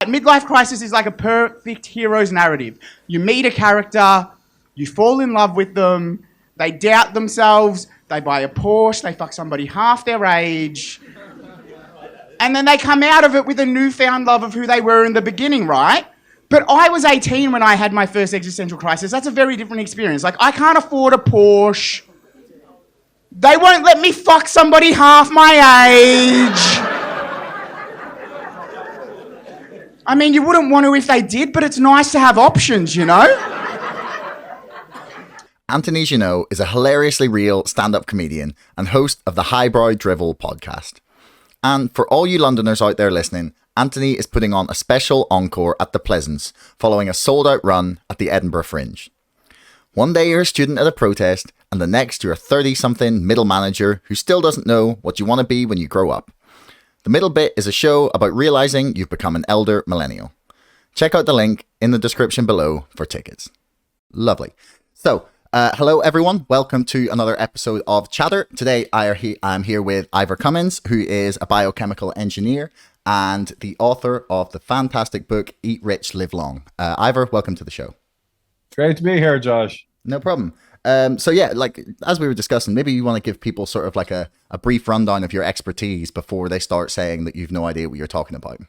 Midlife crisis is like a perfect hero's narrative. You meet a character, you fall in love with them, they doubt themselves, they buy a Porsche, they fuck somebody half their age, and then they come out of it with a newfound love of who they were in the beginning, right? But I was 18 when I had my first existential crisis. That's a very different experience. Like, I can't afford a Porsche. They won't let me fuck somebody half my age. I mean, you wouldn't want to if they did, but it's nice to have options, you know? Anthony Junot is a hilariously real stand-up comedian and host of the Highbrow Drivel podcast. And for all you Londoners out there listening, Anthony is putting on a special encore at the Pleasance following a sold-out run at the Edinburgh Fringe. One day you're a student at a protest, and the next you're a 30-something middle manager who still doesn't know what you want to be when you grow up. The middle bit is a show about realising you've become an elder millennial. Check out the link in the description below for tickets. Lovely. So, hello everyone. Welcome to another episode of Chatter. Today I'm here with Ivor Cummins, who is a biochemical engineer and the author of the fantastic book Eat Rich, Live Long. Ivor, welcome to the show. Great to be here, Josh. No problem. So yeah, like as we were discussing, maybe you want to give people sort of like a brief rundown of your expertise before they start saying that you've no idea what you're talking about.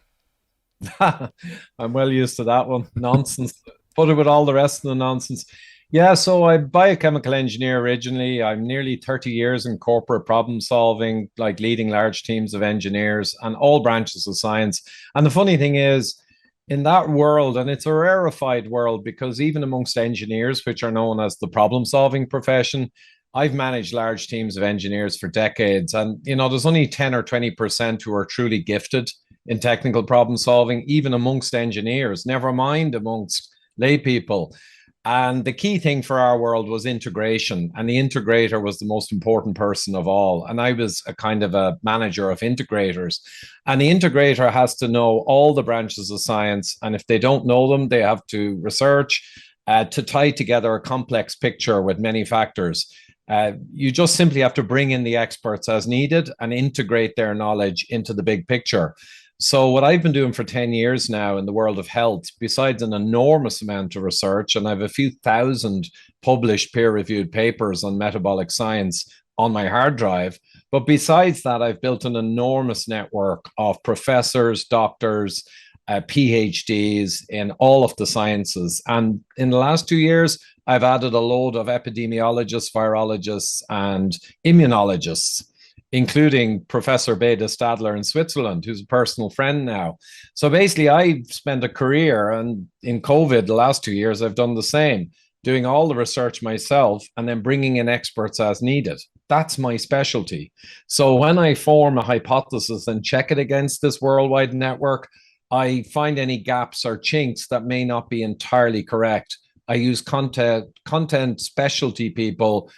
I'm well used to that one. Nonsense. Put it with all the rest of the nonsense. Yeah, so I'm a biochemical engineer originally. I'm nearly 30 years in corporate problem solving, like leading large teams of engineers and all branches of science. And the funny thing is, in that world, and it's a rarefied world because even amongst engineers, which are known as the problem-solving profession, I've managed large teams of engineers for decades. And, you know, there's only 10 or 20% who are truly gifted in technical problem solving, even amongst engineers, never mind amongst lay people. And the key thing for our world was integration. And the integrator was the most important person of all. And I was a kind of a manager of integrators. And the integrator has to know all the branches of science. And if they don't know them, they have to research to tie together a complex picture with many factors. You just simply have to bring in the experts as needed and integrate their knowledge into the big picture. So what I've been doing for 10 years now in the world of health, besides an enormous amount of research, and I have a few thousand published peer-reviewed papers on metabolic science on my hard drive, but besides that, I've built an enormous network of professors, doctors, PhDs in all of the sciences. And in the last 2 years, I've added a load of epidemiologists, virologists, and immunologists, including Professor Beda Stadler in Switzerland, who's a personal friend now. So basically, I've spent a career, and in COVID, the last 2 years, I've done the same, doing all the research myself and then bringing in experts as needed. That's my specialty. So when I form a hypothesis and check it against this worldwide network, I find any gaps or chinks that may not be entirely correct. I use content specialty people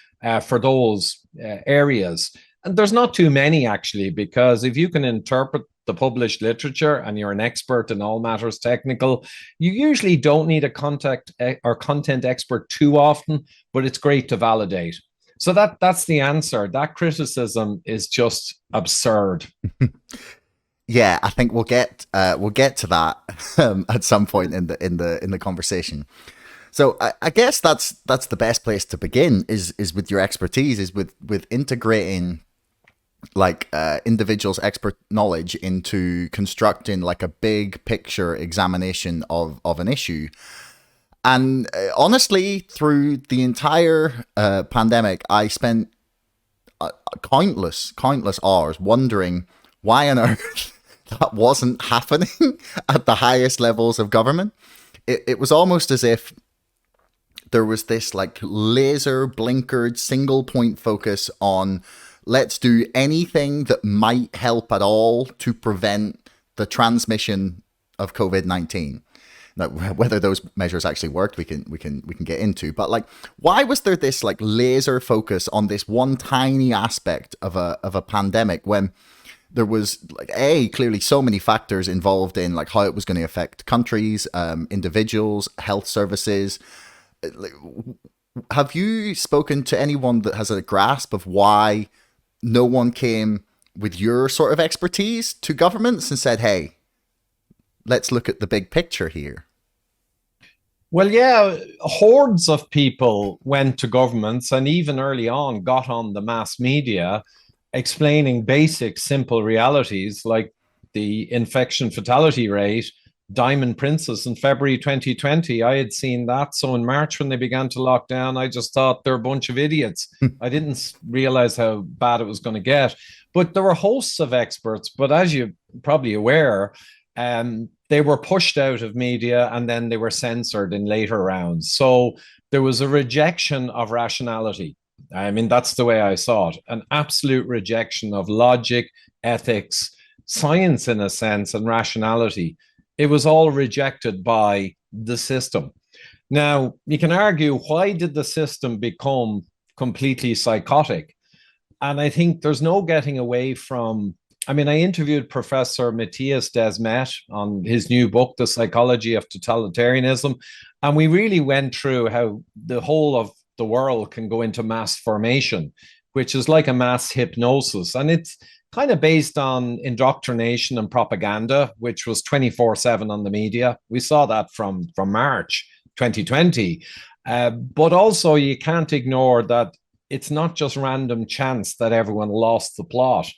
for those areas. And there's not too many, actually, because if you can interpret the published literature and you're an expert in all matters technical, you usually don't need a content expert too often, but it's great to validate. So that's the answer. That criticism is just absurd. Yeah, I think we'll get to that at some point in the conversation. So I guess that's the best place to begin is with your expertise, is with integrating like individuals' expert knowledge into constructing like a big picture examination of an issue. And honestly, through the entire pandemic, I spent countless hours wondering why on earth that wasn't happening at the highest levels of government. It was almost as if there was this like laser blinkered single point focus on let's do anything that might help at all to prevent the transmission of COVID-19. Now, whether those measures actually worked, we can get into. But like, why was there this like laser focus on this one tiny aspect of a pandemic when there was like clearly so many factors involved in like how it was going to affect countries, individuals, health services. Have you spoken to anyone that has a grasp of why no one came with your sort of expertise to governments and said, hey, let's look at the big picture here. Well, yeah, hordes of people went to governments and even early on got on the mass media explaining basic, simple realities like the infection fatality rate, Diamond Princess in February 2020. I had seen that. So in March, when they began to lock down, I just thought they're a bunch of idiots. I didn't realize how bad it was going to get. But there were hosts of experts. But as you're probably aware, they were pushed out of media and then they were censored in later rounds. So there was a rejection of rationality. I mean, that's the way I saw it. An absolute rejection of logic, ethics, science in a sense, and rationality. It was all rejected by the system. Now, you can argue, why did the system become completely psychotic? And I think there's no getting away from, I mean, I interviewed Professor Matthias Desmet on his new book, The Psychology of Totalitarianism. And we really went through how the whole of the world can go into mass formation, which is like a mass hypnosis. And it's kind of based on indoctrination and propaganda, which was 24/7 on the media. We saw that from March 2020. But also you can't ignore that it's not just random chance that everyone lost the plot.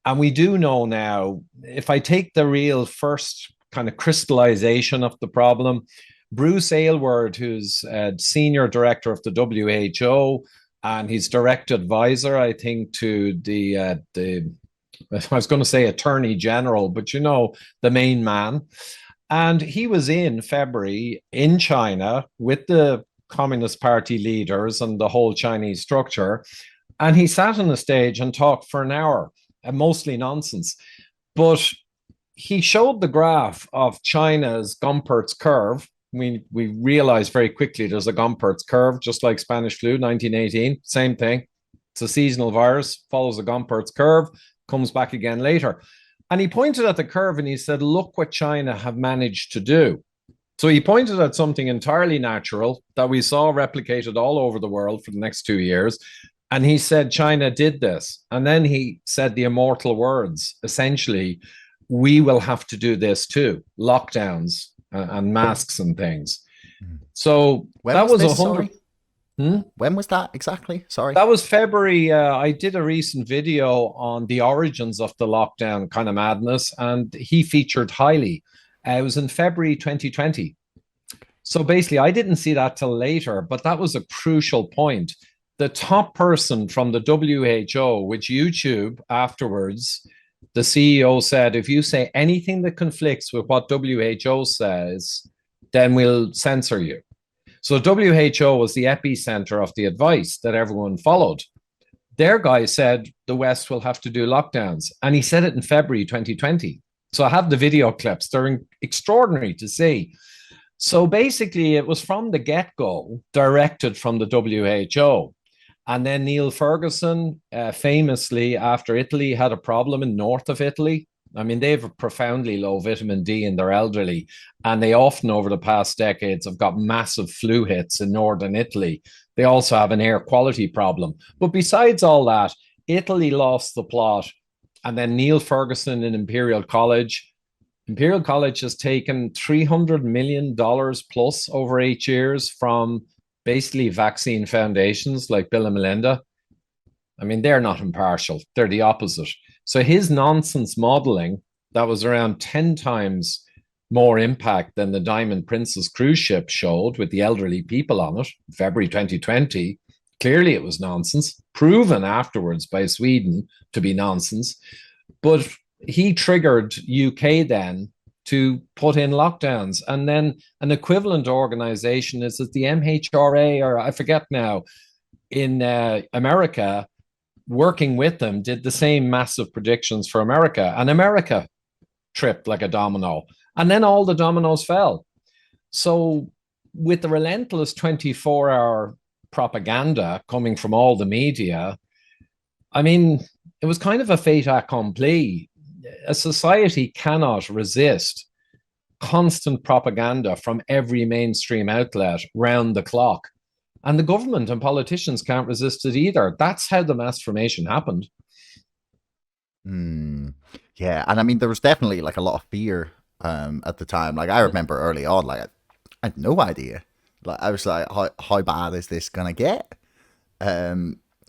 And we do know now, if I take the real first kind of crystallization of the problem, Bruce Aylward, who's senior director of the WHO, and he's direct advisor, I think, to the I was going to say Attorney General, but you know, the main man. And he was in February in China with the Communist Party leaders and the whole Chinese structure. And he sat on the stage and talked for an hour, mostly nonsense. But he showed the graph of China's Gompertz curve. We realized very quickly there's a Gompertz curve, just like Spanish flu, 1918, same thing. It's a seasonal virus, follows the Gompertz curve, comes back again later. And he pointed at the curve and he said, look what China have managed to do. So he pointed at something entirely natural that we saw replicated all over the world for the next 2 years. And he said, China did this. And then he said the immortal words, essentially, we will have to do this too, lockdowns and masks and things. So that was 100. When was that exactly? Sorry. That was February. I did a recent video on the origins of the lockdown kind of madness, and he featured highly. It was in February 2020. So basically, I didn't see that till later, but that was a crucial point. The top person from the WHO, which YouTube afterwards, the CEO said, if you say anything that conflicts with what WHO says, then we'll censor you. So WHO was the epicenter of the advice that everyone followed. Their guy said the West will have to do lockdowns. And he said it in February 2020. So I have the video clips. They're extraordinary to see. So basically, it was from the get-go directed from the WHO. And then Neil Ferguson, famously, after Italy had a problem in north of Italy, I mean, they have profoundly low vitamin D in their elderly, and they often over the past decades have got massive flu hits in northern Italy. They also have an air quality problem. But besides all that, Italy lost the plot. And then Neil Ferguson in Imperial College has taken $300 million plus over 8 years from basically vaccine foundations like Bill and Melinda. I mean, they're not impartial. They're the opposite. So his nonsense modeling that was around 10 times more impact than the Diamond Princess cruise ship showed with the elderly people on it, February 2020, clearly it was nonsense, proven afterwards by Sweden to be nonsense. But he triggered UK then to put in lockdowns. And then an equivalent organization is that the MHRA, or I forget now, in America, working with them, did the same massive predictions for America. And America tripped like a domino. And then all the dominoes fell. So with the relentless 24-hour propaganda coming from all the media, I mean, it was kind of a fait accompli. A society cannot resist constant propaganda from every mainstream outlet round the clock. And the government and politicians can't resist it either. That's how the mass formation happened. Yeah, and I mean, there was definitely like a lot of fear at the time. Like I remember early on, like I had no idea. Like I was like, how bad is this gonna get?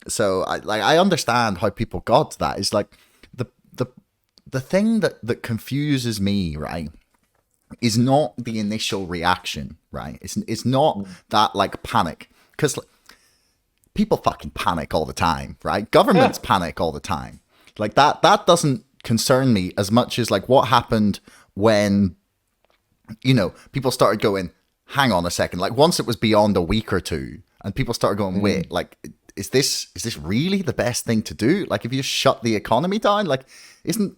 So I understand how people got to that. It's like the thing that confuses me, right, is not the initial reaction, right? It's not that like panic, because like, people fucking panic all the time, right? Governments panic all the time. Like that doesn't concern me as much as like what happened when, you know, people started going, hang on a second. Like once it was beyond a week or two and people started going, wait, like, is this really the best thing to do? Like if you shut the economy down, like isn't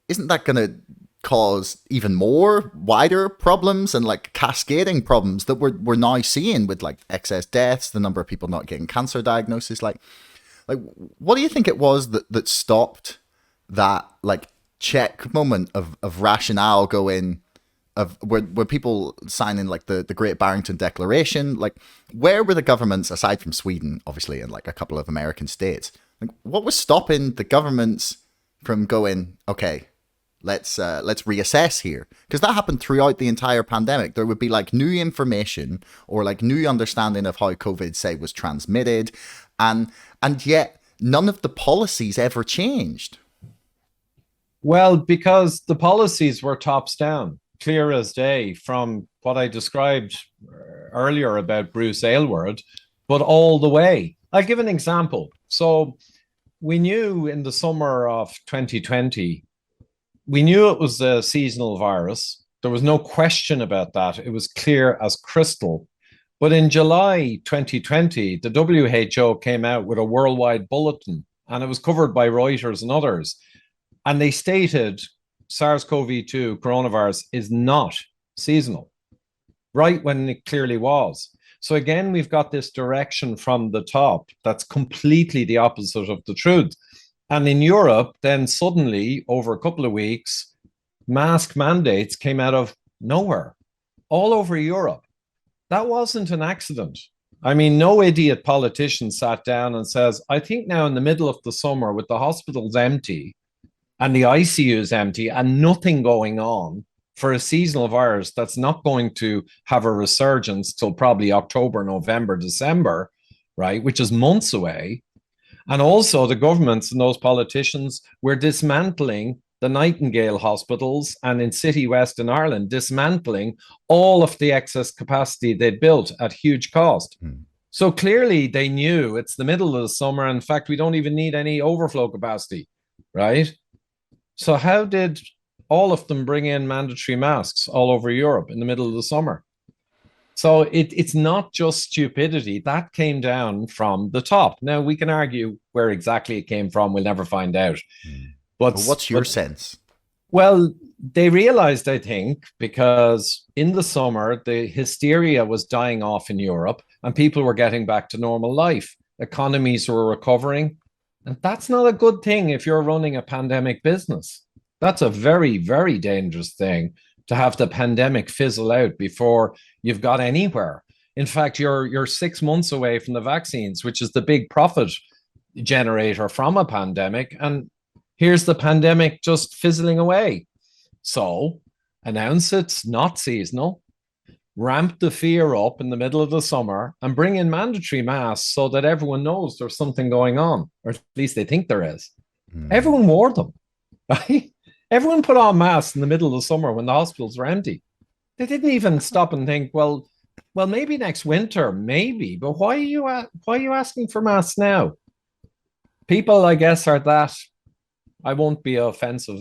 that going to cause even more wider problems and like cascading problems that we're now seeing with like excess deaths, the number of people not getting cancer diagnosis? Like what do you think it was that stopped that like check moment of rationale going, of where people signing like the Great Barrington Declaration? Like where were the governments, aside from Sweden obviously and like a couple of American states, like what was stopping the governments from going, okay, let's reassess here? Because that happened throughout the entire pandemic. There would be like new information or like new understanding of how COVID, say, was transmitted, and yet none of the policies ever changed. Well, because the policies were tops down, clear as day, from what I described earlier about Bruce Aylward, but all the way. I'll give an example. So we knew in the summer of 2020, we knew it was a seasonal virus. There was no question about that. It was clear as crystal. But in July 2020, the WHO came out with a worldwide bulletin, and it was covered by Reuters and others. And they stated SARS-CoV-2 coronavirus is not seasonal, right when it clearly was. So again, we've got this direction from the top that's completely the opposite of the truth. And in Europe, then suddenly, over a couple of weeks, mask mandates came out of nowhere, all over Europe. That wasn't an accident. I mean, no idiot politician sat down and says, I think now in the middle of the summer with the hospitals empty and the ICUs empty and nothing going on for a seasonal virus that's not going to have a resurgence till probably October, November, December, right, which is months away. And also the governments and those politicians were dismantling the Nightingale hospitals, and in City West in Ireland, dismantling all of the excess capacity they'd built at huge cost. So clearly they knew it's the middle of the summer. In fact, we don't even need any overflow capacity, right? So how did all of them bring in mandatory masks all over Europe in the middle of the summer? So it's not just stupidity. That came down from the top. Now, we can argue where exactly it came from. We'll never find out. But what's your sense? Well, they realized, I think, because in the summer, the hysteria was dying off in Europe and people were getting back to normal life. Economies were recovering. And that's not a good thing if you're running a pandemic business. That's a very, very dangerous thing, to have the pandemic fizzle out before you've got anywhere. In fact, you're 6 months away from the vaccines, which is the big profit generator from a pandemic. And here's the pandemic just fizzling away. So announce it's not seasonal, ramp the fear up in the middle of the summer, and bring in mandatory masks so that everyone knows there's something going on, or at least they think there is. Everyone wore them, right? Everyone put on masks in the middle of the summer when the hospitals were empty. They didn't even stop and think, well, maybe next winter, maybe, but why are you asking for masks now? People, I guess, are that, I won't be offensive.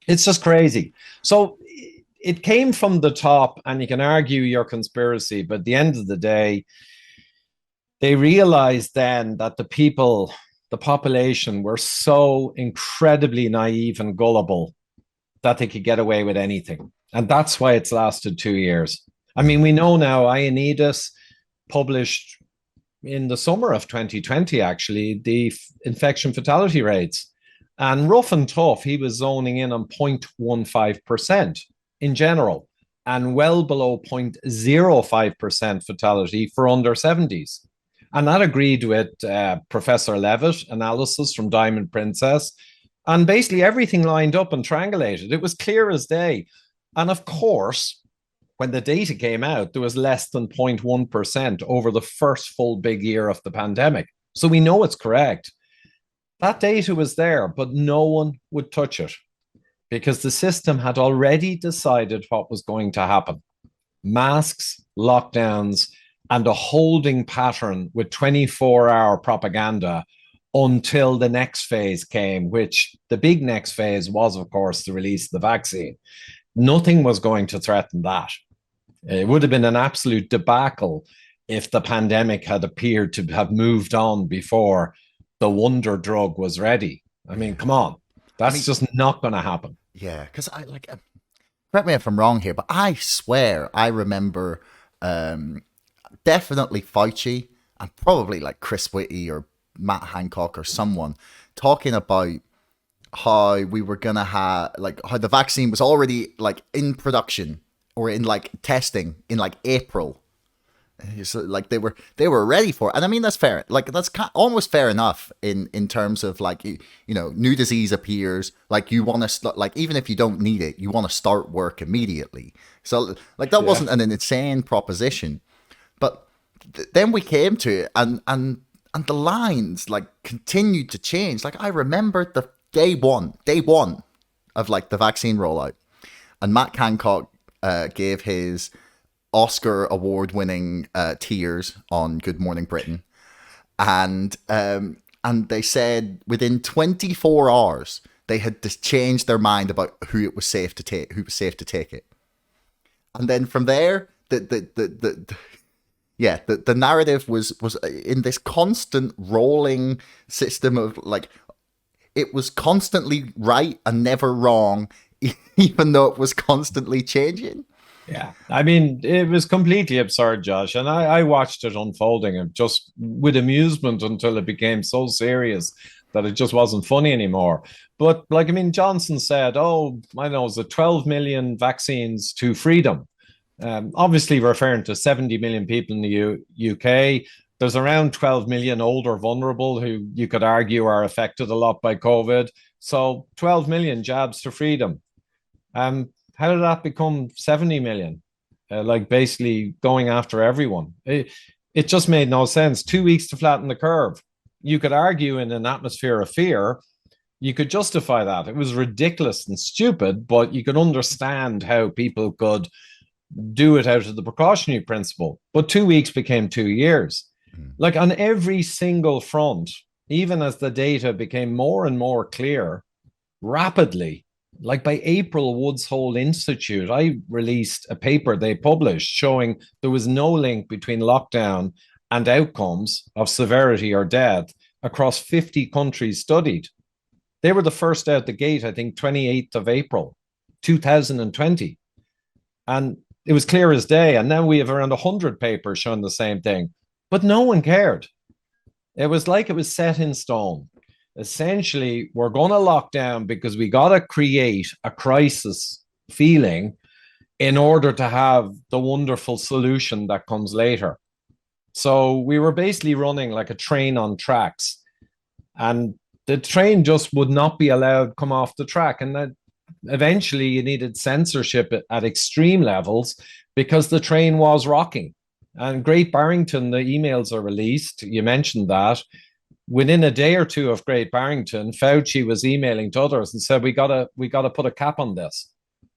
It's just crazy. So it came from the top, and you can argue your conspiracy, but at the end of the day, they realized then that the people, the population, were so incredibly naive and gullible that they could get away with anything. And that's why it's lasted 2 years. I mean, we know now, Ioannidis published in the summer of 2020, actually, the infection fatality rates. And rough and tough, he was zoning in on 0.15% in general, and well below 0.05% fatality for under 70s. And that agreed with Professor Levitt analysis from Diamond Princess. And basically everything lined up and triangulated. It was clear as day. And of course, when the data came out, there was less than 0.1% over the first full big year of the pandemic. So we know it's correct. That data was there, but no one would touch it because the system had already decided what was going to happen. Masks, lockdowns, and a holding pattern with 24-hour propaganda until the next phase came, which the big next phase was, of course, the release of the vaccine. Nothing was going to threaten that. It would have been an absolute debacle if the pandemic had appeared to have moved on before the wonder drug was ready. I mean, come on. That's just not going to happen. Yeah, because I like, correct me if I'm wrong here, but I swear I remember definitely Fauci and probably like Chris Whitty or Matt Hancock or someone talking about how we were gonna have like how the vaccine was already like in production or in like testing in like April. So, like they were ready for it. And I mean that's fair, like that's almost fair enough in terms of like you know, new disease appears, like you want to like even if you don't need it, you want to start work immediately. So like that wasn't an insane proposition, but then we came to it and the lines like continued to change. Like I remember the day one of like the vaccine rollout, and Matt Hancock gave his Oscar award-winning tears on Good Morning Britain, and they said within 24 hours they had just changed their mind about who was safe to take it, and then from there the narrative was in this constant rolling system of like it was constantly right and never wrong, even though it was constantly changing. Yeah, I mean, it was completely absurd, Josh. And I watched it unfolding and just with amusement until it became so serious that it just wasn't funny anymore. But like, I mean, Johnson said, oh, I know, it was 12 million vaccines to freedom. Obviously referring to 70 million people in the UK. There's around 12 million older vulnerable who you could argue are affected a lot by COVID. So 12 million jabs to freedom. How did that become 70 million? Like basically going after everyone. It just made no sense. 2 weeks to flatten the curve. You could argue in an atmosphere of fear, you could justify that. It was ridiculous and stupid, but you could understand how people could do it out of the precautionary principle. But 2 weeks became 2 years. Like on every single front, even as the data became more and more clear rapidly, like by April, Woods Hole Institute, I released a paper they published showing there was no link between lockdown and outcomes of severity or death across 50 countries studied. They were the first out the gate, I think, 28th of April, 2020. And it was clear as day. And now we have around 100 papers showing the same thing. But no one cared. It was like it was set in stone. Essentially, we're going to lock down because we got to create a crisis feeling in order to have the wonderful solution that comes later. So we were basically running like a train on tracks, and the train just would not be allowed to come off the track. And that eventually you needed censorship at extreme levels because the train was rocking. And Great Barrington, the emails are released. You mentioned that. Within a day or two of Great Barrington, Fauci was emailing to others and said, we gotta put a cap on this.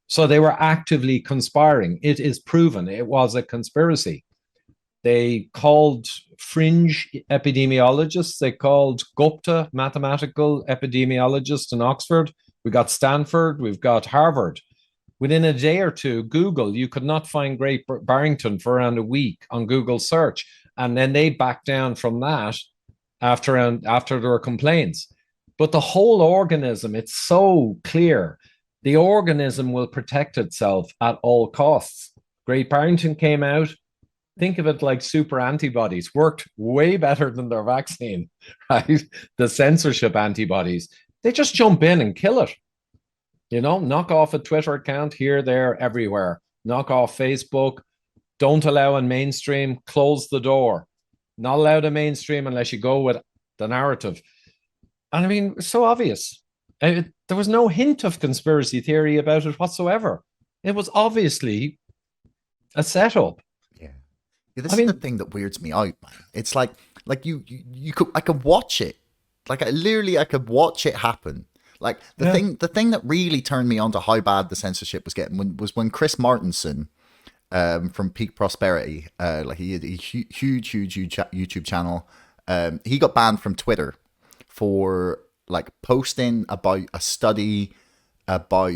So they were actively conspiring. It is proven it was a conspiracy. They called fringe epidemiologists. They called Gupta, mathematical epidemiologist in Oxford. We got Stanford. We've got Harvard. Within a day or two, Google, you could not find Great Barrington for around a week on Google search. And then they backed down from that after there were complaints. But the whole organism, it's so clear. The organism will protect itself at all costs. Great Barrington came out. Think of it like super antibodies, worked way better than their vaccine, right? The censorship antibodies, they just jump in and kill it. You know, knock off a Twitter account here, there, everywhere. Knock off Facebook. Don't allow in mainstream. Close the door. Not allowed in mainstream unless you go with the narrative. And I mean, it's so obvious. There was no hint of conspiracy theory about it whatsoever. It was obviously a setup. Yeah. Yeah, this I is the mean, thing that weirds me out, man. It's like you could, I could watch it. Like I could watch it happen. Like yeah, the thing that really turned me on to how bad the censorship was getting was when Chris Martinson, from Peak Prosperity, like he had a huge YouTube channel. He got banned from Twitter for like posting about a study about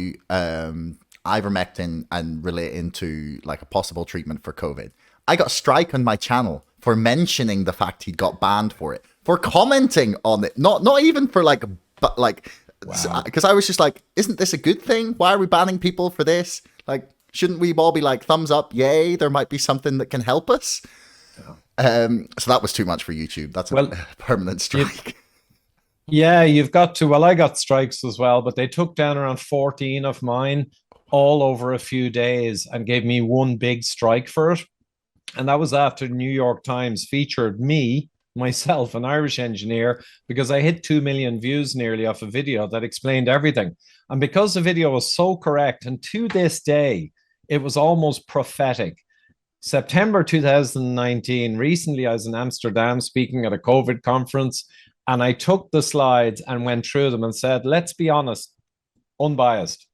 ivermectin and relating to like a possible treatment for COVID. I got a strike on my channel for mentioning the fact he'd got banned for it, for commenting on it, not even for like, but like, wow. because I was just like, isn't this a good thing? Why are we banning people for this? Like, shouldn't we all be like, thumbs up, yay, there might be something that can help us? So that was too much for YouTube. That's a Well, permanent strike. yeah, you've got to. Well, I got strikes as well, but they took down around 14 of mine all over a few days and gave me one big strike for it. And that was after the New York Times featured me, myself, an Irish engineer, because I hit 2 million views nearly off a video that explained everything. And because the video was so correct, and to this day, it was almost prophetic. September 2019, recently I was in Amsterdam speaking at a COVID conference, and I took the slides and went through them and said, let's be honest, unbiased.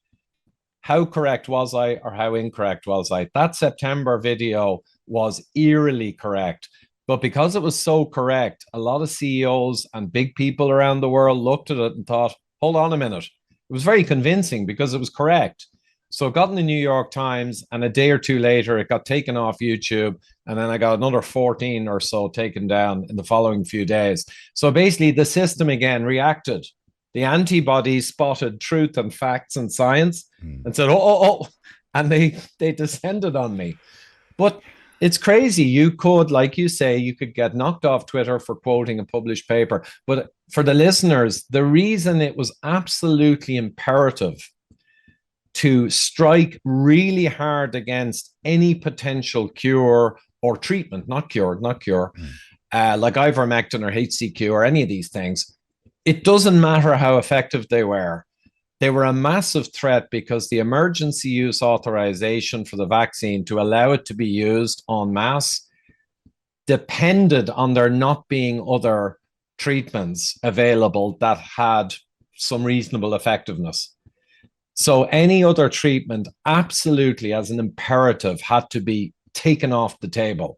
How correct was I or how incorrect was I? That September video was eerily correct. But because it was so correct, a lot of CEOs and big people around the world looked at it and thought, hold on a minute. It was very convincing because it was correct. So it got in the New York Times, and a day or two later, it got taken off YouTube. And then I got another 14 or so taken down in the following few days. So basically, the system again reacted. The antibodies spotted truth and facts and science and said, oh. And they descended on me. But it's crazy. You could, like you say, you could get knocked off Twitter for quoting a published paper. But for the listeners, the reason it was absolutely imperative to strike really hard against any potential cure or treatment, not cure, like ivermectin or HCQ or any of these things, it doesn't matter how effective they were. They were a massive threat because the emergency use authorization for the vaccine to allow it to be used en masse depended on there not being other treatments available that had some reasonable effectiveness. So any other treatment absolutely as an imperative had to be taken off the table.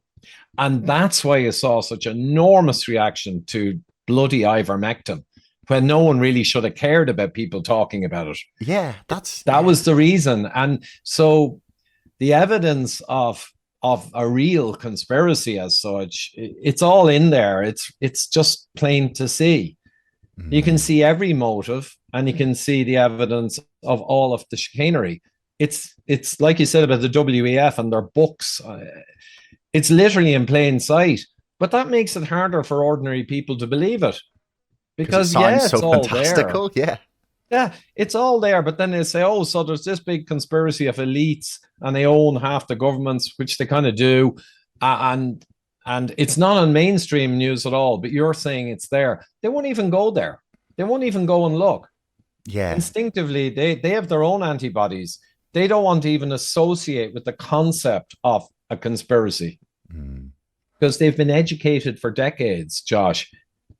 And that's why you saw such enormous reaction to bloody ivermectin when no one really should have cared about people talking about it. Yeah, that was the reason. And so the evidence of a real conspiracy as such, it's all in there. It's just plain to see. You can see every motive, and you can see the evidence of all of the chicanery. It's like you said about the WEF and their books. It's literally in plain sight, but that makes it harder for ordinary people to believe it. Because it sounds it's so all fantastical. there. Yeah, it's all there. But then they say, oh, so there's this big conspiracy of elites and they own half the governments, which they kind of do. And it's not on mainstream news at all, but you're saying it's there. They won't even go there. They won't even go and look. Yeah. Instinctively, they have their own antibodies. They don't want to even associate with the concept of a conspiracy because they've been educated for decades, Josh.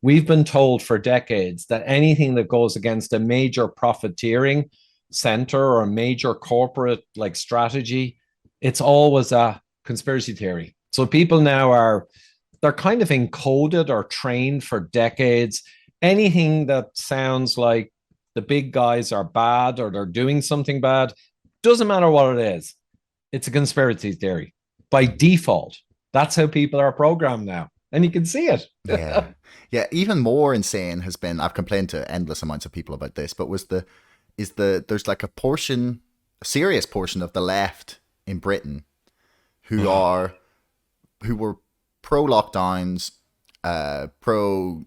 We've been told for decades that anything that goes against a major profiteering center or a major corporate like strategy, it's always a conspiracy theory. So people now they're kind of encoded or trained for decades. Anything that sounds like the big guys are bad or they're doing something bad, doesn't matter what it is. It's a conspiracy theory by default. That's how people are programmed now. And you can see it. Yeah. Even more insane has been, I've complained to endless amounts of people about this, but there's like a serious portion of the left in Britain who were pro lockdowns, pro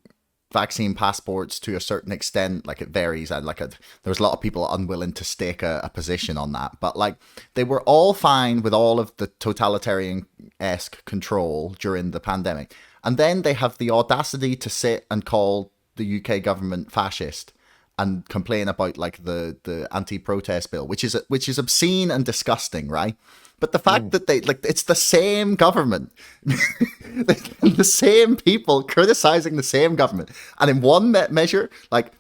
vaccine passports to a certain extent. Like it varies, and there was a lot of people unwilling to stake a position on that, but like they were all fine with all of the totalitarian-esque control during the pandemic. And then they have the audacity to sit and call the UK government fascist and complain about like the anti-protest bill, which is obscene and disgusting, right? But the fact that it's the same government, the same people criticizing the same government, and in one measure, like,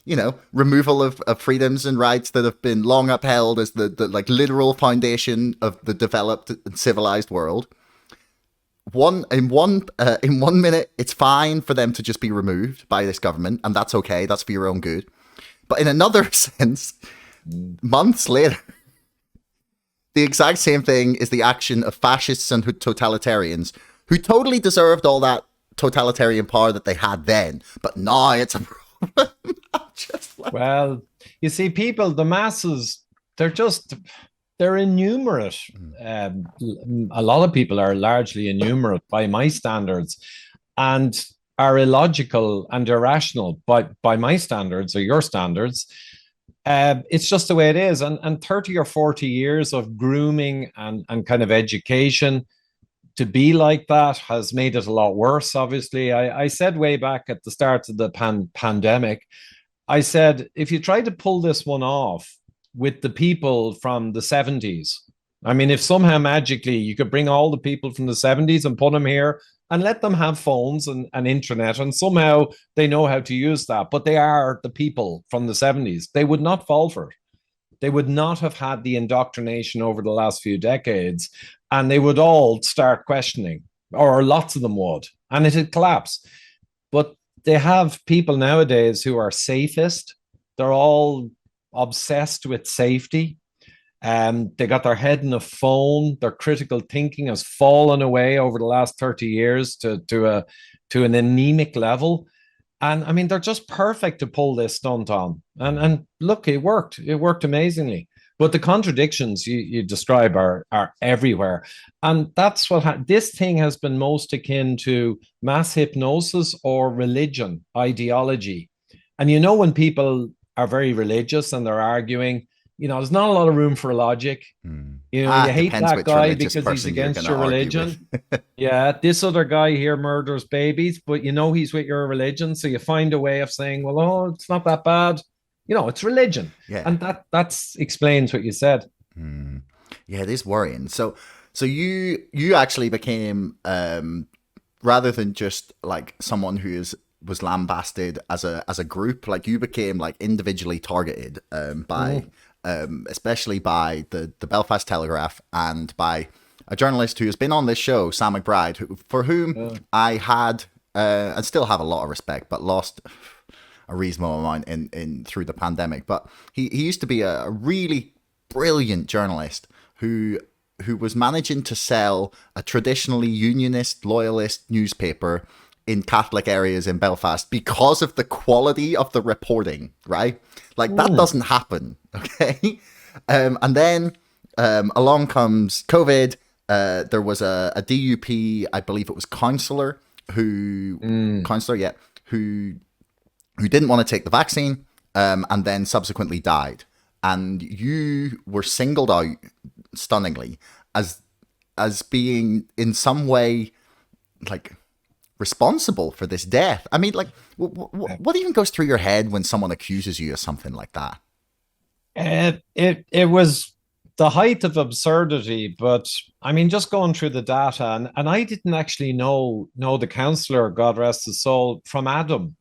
you know, removal of freedoms and rights that have been long upheld as the like literal foundation of the developed and civilized world. In one minute, it's fine for them to just be removed by this government, and that's okay. That's for your own good. But in another sense, months later, the exact same thing is the action of fascists and totalitarians who totally deserved all that totalitarian power that they had then. But now it's a problem. Well, you see, people, the masses, they're innumerate. A lot of people are largely innumerate by my standards and are illogical and irrational by my standards or your standards. It's just the way it is. And 30 or 40 years of grooming and kind of education to be like that has made it a lot worse, obviously. I said way back at the start of the pandemic, I said, if you try to pull this one off with the people from the 70s, I mean, if somehow magically you could bring all the people from the 70s and put them here and let them have phones and internet, and somehow they know how to use that, but they are the people from the 70s, they would not fall for it. They would not have had the indoctrination over the last few decades, and they would all start questioning, or lots of them would, and it would collapse. But they have people nowadays who are safest. They're all obsessed with safety. They got their head in a phone. Their critical thinking has fallen away over the last 30 years to an anemic level. And I mean, they're just perfect to pull this stunt on. And look, it worked. It worked amazingly. But the contradictions you describe are everywhere. And that's what this thing has been most akin to mass hypnosis or religion, ideology. And you know, when people are very religious and they're arguing, you know, there's not a lot of room for logic. You know, you hate that guy because he's against your religion. Yeah, this other guy here murders babies, but you know he's with your religion. So you find a way of saying, well, oh, it's not that bad. You know, it's religion. Yeah. And that explains what you said. Yeah, it is worrying. So you actually became, rather than just like someone who was lambasted as a group, like you became like individually targeted by especially by the Belfast Telegraph and by a journalist who has been on this show, Sam McBride, for whom I had and still have a lot of respect, but lost a reasonable amount in through the pandemic. But he used to be a really brilliant journalist who was managing to sell a traditionally unionist, loyalist newspaper in Catholic areas in Belfast because of the quality of the reporting, right? Like that doesn't happen, okay? And then along comes COVID. There was a DUP, I believe it was councilor, who didn't want to take the vaccine, and then subsequently died. And you were singled out stunningly as being in some way like responsible for this death. I mean, like, what even goes through your head when someone accuses you of something like that? It was the height of absurdity, but I mean, just going through the data, and I didn't actually know the councillor, God rest his soul, from Adam.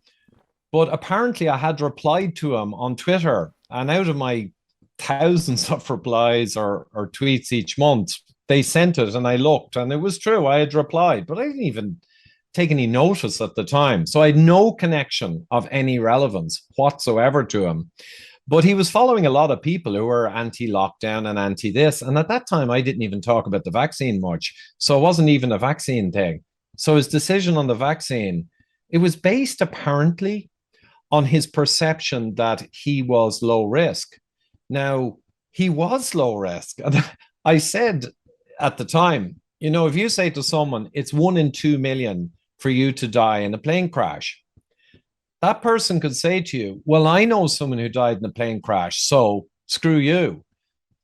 But apparently I had replied to him on Twitter, and out of my thousands of replies or tweets each month, they sent it, and I looked, and it was true. I had replied, but I didn't even take any notice at the time. So I had no connection of any relevance whatsoever to him. But he was following a lot of people who were anti-lockdown and anti-this. And at that time, I didn't even talk about the vaccine much. So it wasn't even a vaccine thing. So his decision on the vaccine, it was based apparently on his perception that he was low risk. Now, he was low risk. I said at the time, you know, if you say to someone, it's 1 in 2 million for you to die in a plane crash, that person could say to you, well, I know someone who died in a plane crash, so screw you.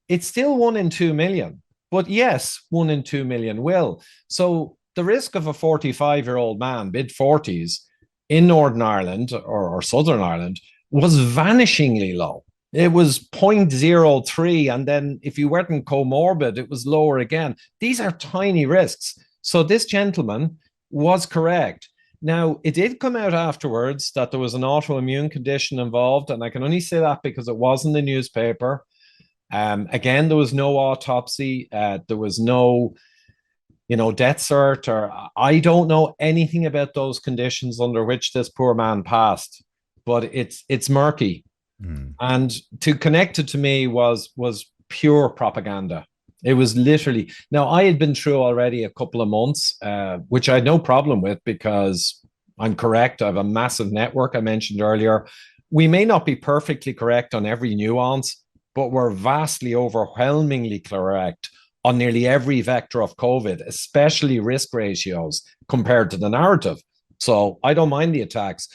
It's still 1 in 2 million. But yes, 1 in 2 million will. So the risk of a 45-year-old man, mid-40s, in Northern Ireland or Southern Ireland, was vanishingly low. It was 0.03. And then if you weren't comorbid, it was lower again. These are tiny risks. So this gentleman was correct. Now, it did come out afterwards that there was an autoimmune condition involved. And I can only say that because it was in the newspaper. Again, there was no autopsy. There was no, death cert, or I don't know anything about those conditions under which this poor man passed, but it's murky. And to connect it to me was pure propaganda. It was literally, now I had been through already a couple of months, which I had no problem with because I'm correct. I have a massive network I mentioned earlier. We may not be perfectly correct on every nuance, but we're vastly overwhelmingly correct on nearly every vector of COVID, especially risk ratios compared to the narrative. So I don't mind the attacks.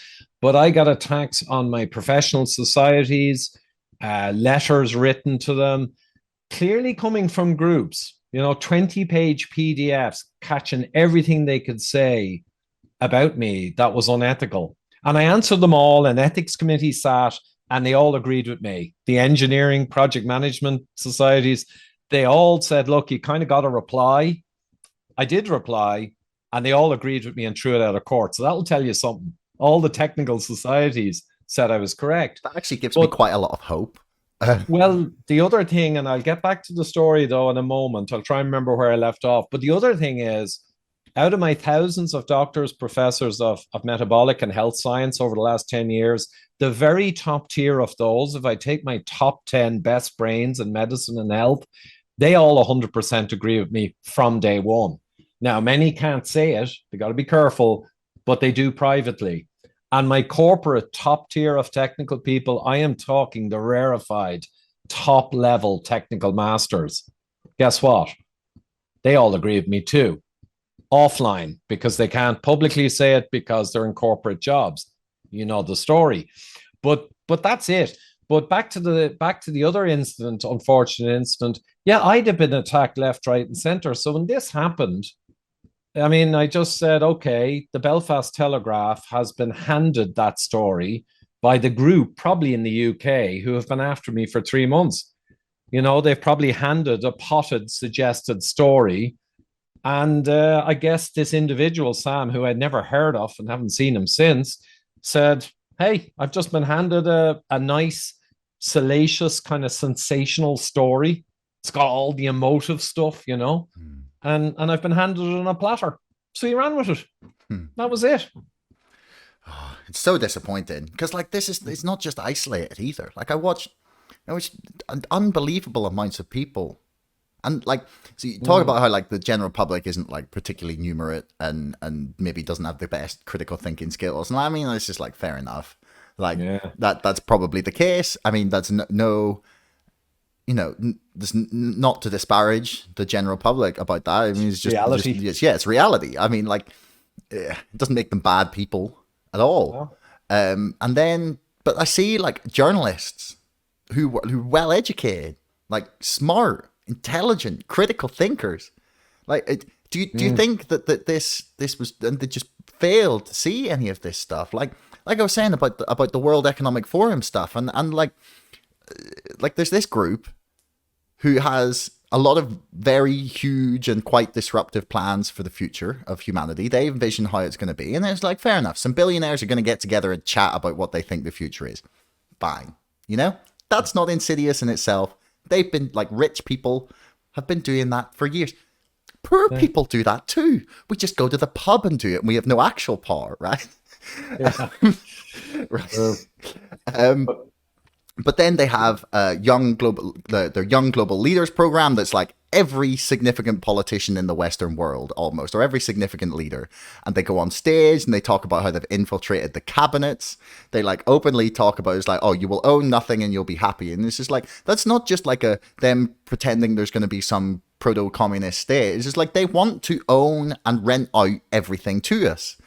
But I got attacks on my professional societies, letters written to them, clearly coming from groups, 20-page PDFs catching everything they could say about me that was unethical. And I answered them all. An ethics committee sat and they all agreed with me. The engineering, project management societies, they all said, look, you kind of got to reply. I did reply, and they all agreed with me and threw it out of court. So that'll tell you something. All the technical societies said I was correct. That actually gives me quite a lot of hope. Well, the other thing, and I'll get back to the story though in a moment, I'll try and remember where I left off. But the other thing is, out of my thousands of doctors, professors of metabolic and health science over the last 10 years, the very top tier of those, if I take my top 10 best brains in medicine and health, they all 100% agree with me from day one. Now, many can't say it. They got to be careful, but they do privately. And my corporate top tier of technical people, I am talking the rarefied top level technical masters. Guess what? They all agree with me too. Offline, because they can't publicly say it because they're in corporate jobs. You know the story. But that's it. But back to the other incident, unfortunate incident. Yeah, I'd have been attacked left, right, and center. So when this happened, I mean, I just said, okay, the Belfast Telegraph has been handed that story by the group, probably in the UK, who have been after me for 3 months. They've probably handed a potted, suggested story. And I guess this individual, Sam, who I'd never heard of and haven't seen him since, said, hey, I've just been handed a nice, salacious, kind of sensational story. It's got all the emotive stuff, and I've been handed it on a platter. So he ran with it. That was it. Oh, it's so disappointing because it's not just isolated either. Like I watched unbelievable amounts of people. And so you talk about how the general public isn't particularly numerate and maybe doesn't have the best critical thinking skills. And I mean, it's just fair enough. That's probably the case. I mean, that's no there's not to disparage the general public about that. I mean, it's just reality. It's reality. I mean, it doesn't make them bad people at all. No. But I see journalists who well educated, smart, intelligent, critical thinkers. Do you think that this was, and they just failed to see any of this stuff? Like I was saying about the World Economic Forum stuff, and there's this group who has a lot of very huge and quite disruptive plans for the future of humanity. They envision how it's going to be, and it's fair enough. Some billionaires are going to get together and chat about what they think the future is. Fine, that's not insidious in itself. They've been rich people have been doing that for years. Poor people do that too. We just go to the pub and do it, and we have no actual power, right? Yeah. Right. But then they have their Young Global Leaders program that's every significant politician in the Western world almost, or every significant leader. And they go on stage and they talk about how they've infiltrated the cabinets. They openly talk about it's oh, you will own nothing and you'll be happy. And it's just that's not just them pretending there's going to be some proto-communist state. It's just they want to own and rent out everything to us.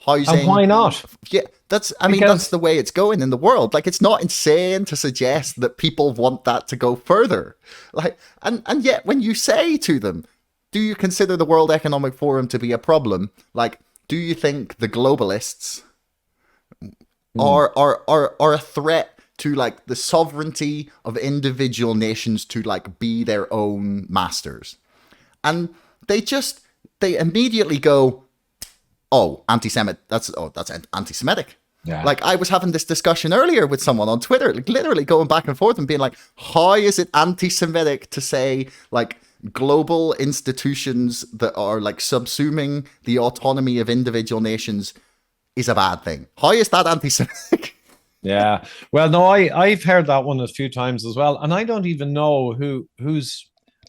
Housing. And why not? Yeah, that's the way it's going in the world. It's not insane to suggest that people want that to go further. And yet when you say to them, do you consider the World Economic Forum to be a problem? Do you think the globalists are a threat to like the sovereignty of individual nations to like be their own masters. And they immediately go, oh, that's anti-Semitic. Yeah. Like I was having this discussion earlier with someone on Twitter, like literally going back and forth and being like, how is it anti-Semitic to say like global institutions that are like subsuming the autonomy of individual nations is a bad thing? How is that anti-Semitic? Yeah. Well, no, I've heard that one a few times as well. And I don't even know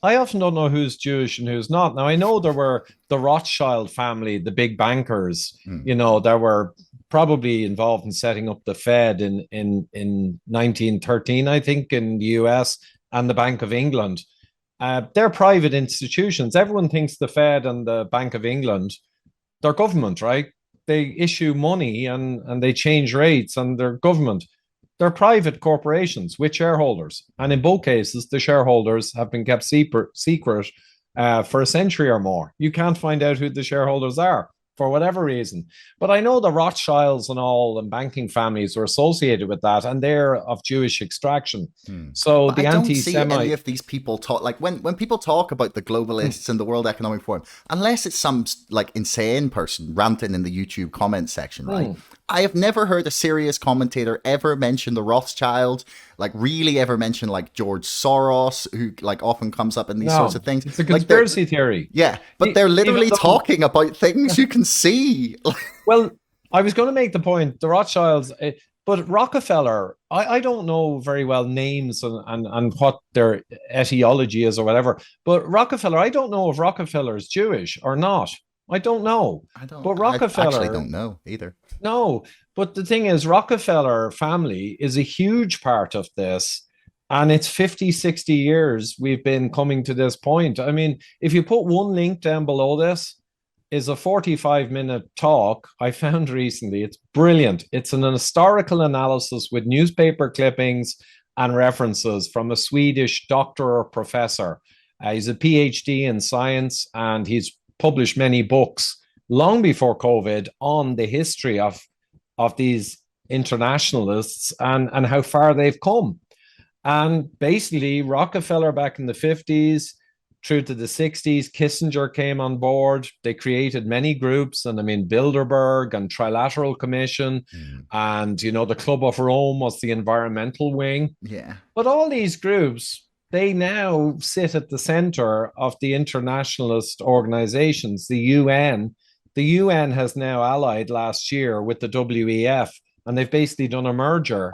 I often don't know who's Jewish and who's not. Now, I know there were the Rothschild family, the big bankers, there were probably involved in setting up the Fed in 1913, I think, in the US, and the Bank of England. They're private institutions. Everyone thinks the Fed and the Bank of England, they're government, right? They issue money and they change rates, and they're government. They're private corporations with shareholders. And in both cases, the shareholders have been kept secret for a century or more. You can't find out who the shareholders are for whatever reason. But I know the Rothschilds and all and banking families were associated with that, and they're of Jewish extraction. So But the I don't anti-Semite... see any of these people talk, like when people talk about the globalists and the World Economic Forum, unless it's some like insane person ranting in the YouTube comment section, right? I have never heard a serious commentator ever mention the Rothschild, like really ever mention like George Soros, who like often comes up in these sorts of things. It's a conspiracy theory. Yeah, but they're literally talking about things you can see. Well, I was going to make the point, the Rothschilds, but Rockefeller, I don't know very well names and what their etiology is or whatever, but Rockefeller, I don't know if Rockefeller is Jewish or not. I don't know. But Rockefeller... I actually don't know either. No, but the thing is, Rockefeller family is a huge part of this. And it's 50, 60 years we've been coming to this point. I mean, if you put one link down below this, is a 45-minute talk I found recently. It's brilliant. It's an historical analysis with newspaper clippings and references from a Swedish doctor or professor. He's a PhD in science, and he's published many books long before COVID on the history of these internationalists and how far they've come. And basically, Rockefeller back in the 50s through to the 60s, Kissinger came on board. They created many groups, and I mean, Bilderberg and Trilateral Commission, and, the Club of Rome was the environmental wing. Yeah. But all these groups, they now sit at the center of the internationalist organizations, the UN. The UN has now allied last year with the WEF, and they've basically done a merger.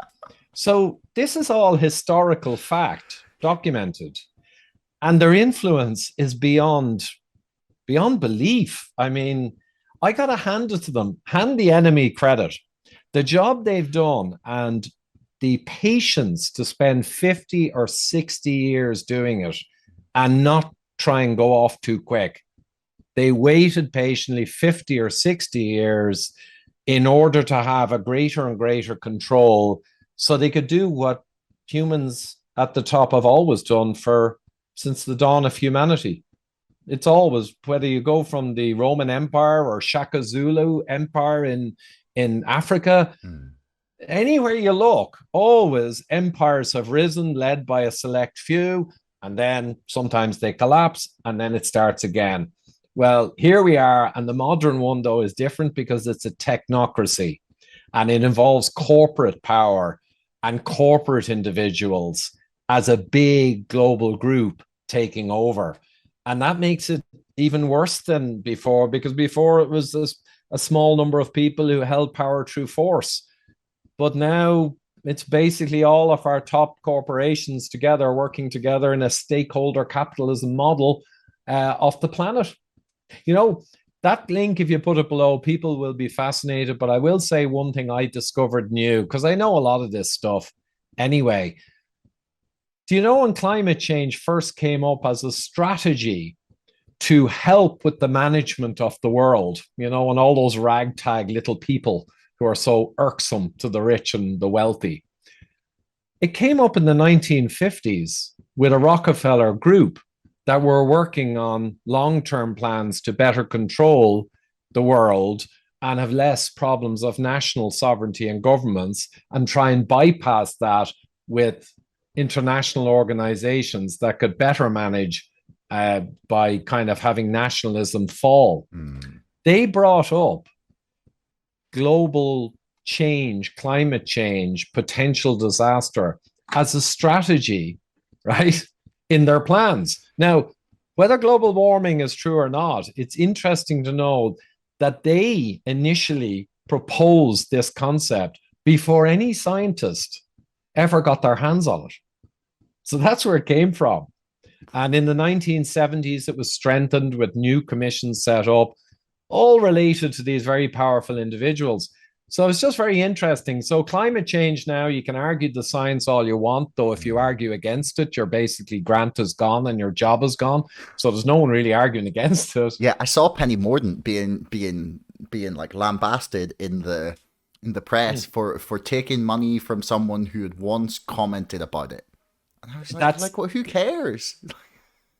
So this is all historical fact, documented. And their influence is beyond belief. I mean, I got to hand it to them, hand the enemy credit. The job they've done and the patience to spend 50 or 60 years doing it and not try and go off too quick. They waited patiently 50 or 60 years in order to have a greater and greater control so they could do what humans at the top have always done since the dawn of humanity. It's always, whether you go from the Roman Empire or Shaka Zulu Empire in Africa, anywhere you look, always empires have risen, led by a select few, and then sometimes they collapse, and then it starts again. Well, here we are, and the modern one, though, is different because it's a technocracy, and it involves corporate power and corporate individuals as a big global group taking over. And that makes it even worse than before, because before it was a small number of people who held power through force. But now it's basically all of our top corporations together, working together in a stakeholder capitalism model of the planet. That link, if you put it below, people will be fascinated. But I will say one thing I discovered new, because I know a lot of this stuff anyway. Do you know when climate change first came up as a strategy to help with the management of the world, and all those ragtag little people who are so irksome to the rich and the wealthy? It came up in the 1950s with a Rockefeller group that were working on long-term plans to better control the world and have less problems of national sovereignty and governments, and try and bypass that with international organizations that could better manage by kind of having nationalism fall. They brought up global change, climate change, potential disaster as a strategy, right, in their plans. Now, whether global warming is true or not, it's interesting to know that they initially proposed this concept before any scientist ever got their hands on it. So that's where it came from. And in the 1970s, it was strengthened with new commissions set up, all related to these very powerful individuals. So it's just very interesting. So climate change now, you can argue the science all you want, though if you argue against it, your basically grant is gone and your job is gone. So there's no one really arguing against it. Yeah, I saw Penny Mordaunt being like lambasted in the press for taking money from someone who had once commented about it. And I was like well, who cares?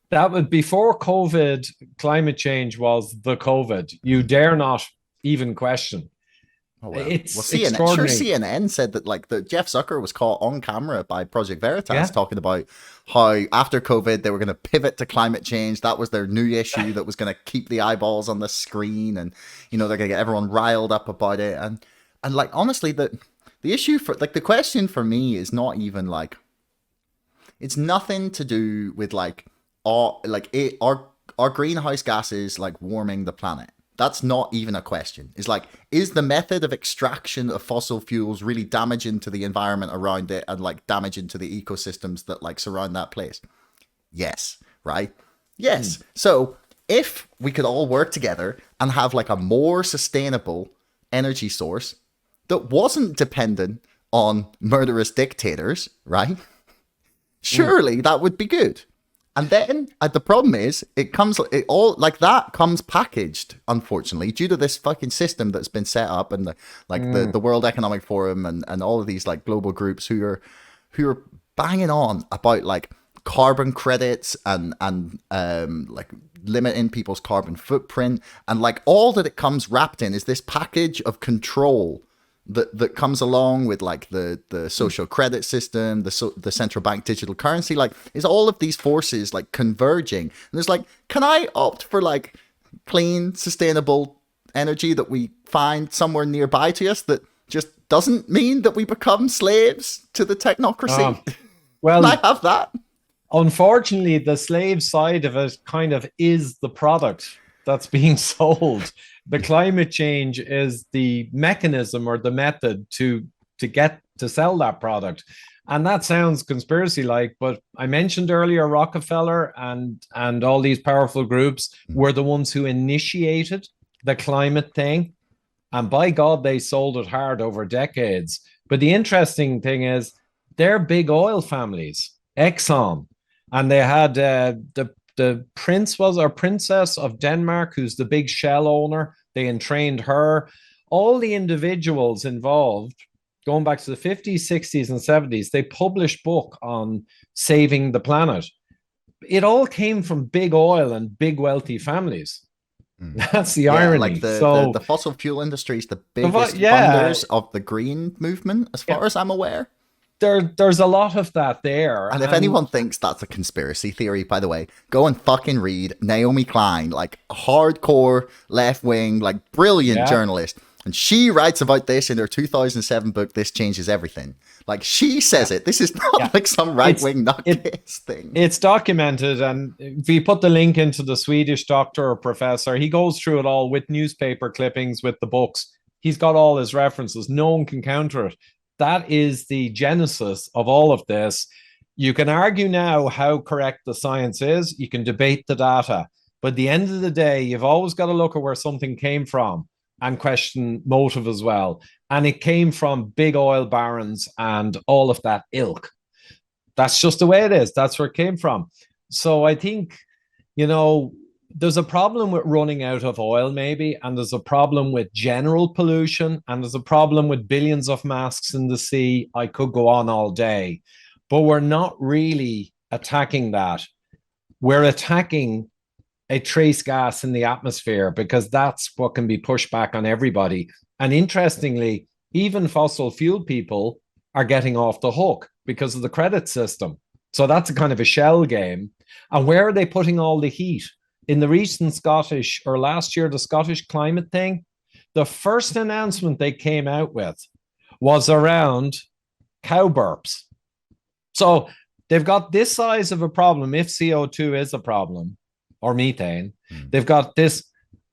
That was before COVID. Climate change was the COVID. You dare not even question. Oh, well. It's extraordinary. Sure, CNN said that like the Jeff Zucker was caught on camera by Project Veritas talking about how after COVID they were going to pivot to climate change. That was their new issue that was going to keep the eyeballs on the screen, and they're going to get everyone riled up about it. And like honestly, the issue for like the question for me is not even like, it's nothing to do with like our greenhouse gases like warming the planet. That's not even a question. It's like, is the method of extraction of fossil fuels really damaging to the environment around it and like damaging to the ecosystems that like surround that place? Yes, right? Yes. So if we could all work together and have like a more sustainable energy source that wasn't dependent on murderous dictators, right? Surely that would be good. And then the problem is it comes packaged, unfortunately, due to this fucking system that's been set up, and the World Economic Forum and all of these like global groups who are banging on about like carbon credits and like limiting people's carbon footprint, and like all that it comes wrapped in is this package of control that comes along with like the social credit system, the central bank digital currency, like is all of these forces like converging. And it's like, can I opt for like clean, sustainable energy that we find somewhere nearby to us that just doesn't mean that we become slaves to the technocracy? Well, can I have that? Unfortunately, the slave side of it kind of is the product that's being sold. The climate change is the mechanism or the method to get to sell that product. And that sounds conspiracy-like, but I mentioned earlier Rockefeller and all these powerful groups were the ones who initiated the climate thing. And by God, they sold it hard over decades. But the interesting thing is they're big oil families, Exxon, and they had the prince was or princess of Denmark, who's the big Shell owner. They entrained her. All the individuals involved, going back to the 50s, 60s, and 70s, they published book on saving the planet. It all came from big oil and big wealthy families. That's the irony. Like the fossil fuel industry is the biggest funders of the green movement, as far as I'm aware. There's a lot of that there. And if anyone thinks that's a conspiracy theory, by the way, go and fucking read Naomi Klein, like a hardcore left-wing, like brilliant journalist. And she writes about this in her 2007 book, This Changes Everything. Like she says it. This is not like some right-wing nutcase thing. It's documented. And if you put the link into the Swedish doctor or professor, he goes through it all with newspaper clippings, with the books. He's got all his references. No one can counter it. That is the genesis of all of this. You can argue now how correct the science is. You can debate the data. But at the end of the day, you've always got to look at where something came from and question motive as well. And it came from big oil barons and all of that ilk. That's just the way it is. That's where it came from. So I think, there's a problem with running out of oil, maybe, and there's a problem with general pollution, and there's a problem with billions of masks in the sea. I could go on all day, but we're not really attacking that. We're attacking a trace gas in the atmosphere, because that's what can be pushed back on everybody. And interestingly, even fossil fuel people are getting off the hook because of the credit system. So that's a kind of a shell game. And where are they putting all the heat? In the recent Scottish, or last year, the Scottish climate thing, the first announcement they came out with was around cow burps. So they've got this size of a problem if CO2 is a problem, or methane. They've got this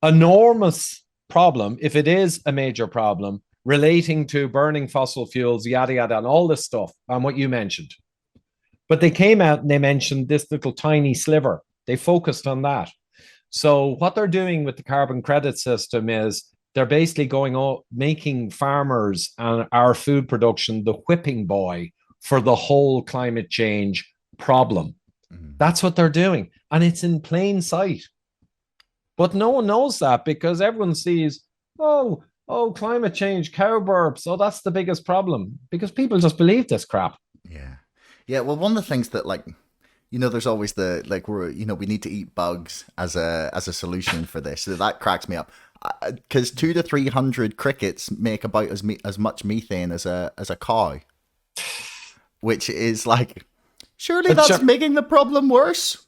enormous problem if it is a major problem relating to burning fossil fuels, yada, yada, and all this stuff, and what you mentioned. But they came out and they mentioned this little tiny sliver. They focused on that. So what they're doing with the carbon credit system is they're basically making farmers and our food production the whipping boy for the whole climate change problem. That's what they're doing. And it's in plain sight. But no one knows that, because everyone sees, oh, climate change, cow burps. Oh, that's the biggest problem, because people just believe this crap. Yeah. Yeah. Well, one of the things that, like, you know, there's always the, like, we need to eat bugs as a solution for this. So that cracks me up. Because 200 to 300 crickets make about as much methane as a cow, which is like, surely that's making the problem worse.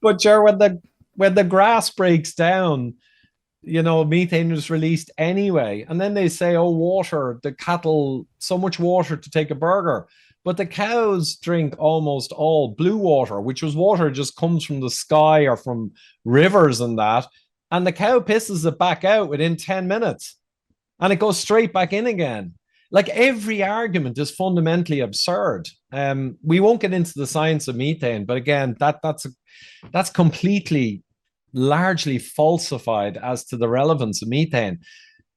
But sure, when the grass breaks down, you know, methane is released anyway. And then they say, oh, water, the cattle, so much water to take a burger. But the cows drink almost all blue water, which was water just comes from the sky or from rivers and that. And the cow pisses it back out within 10 minutes. And it goes straight back in again. Like, every argument is fundamentally absurd. We won't get into the science of methane, but again, that's completely, largely falsified as to the relevance of methane.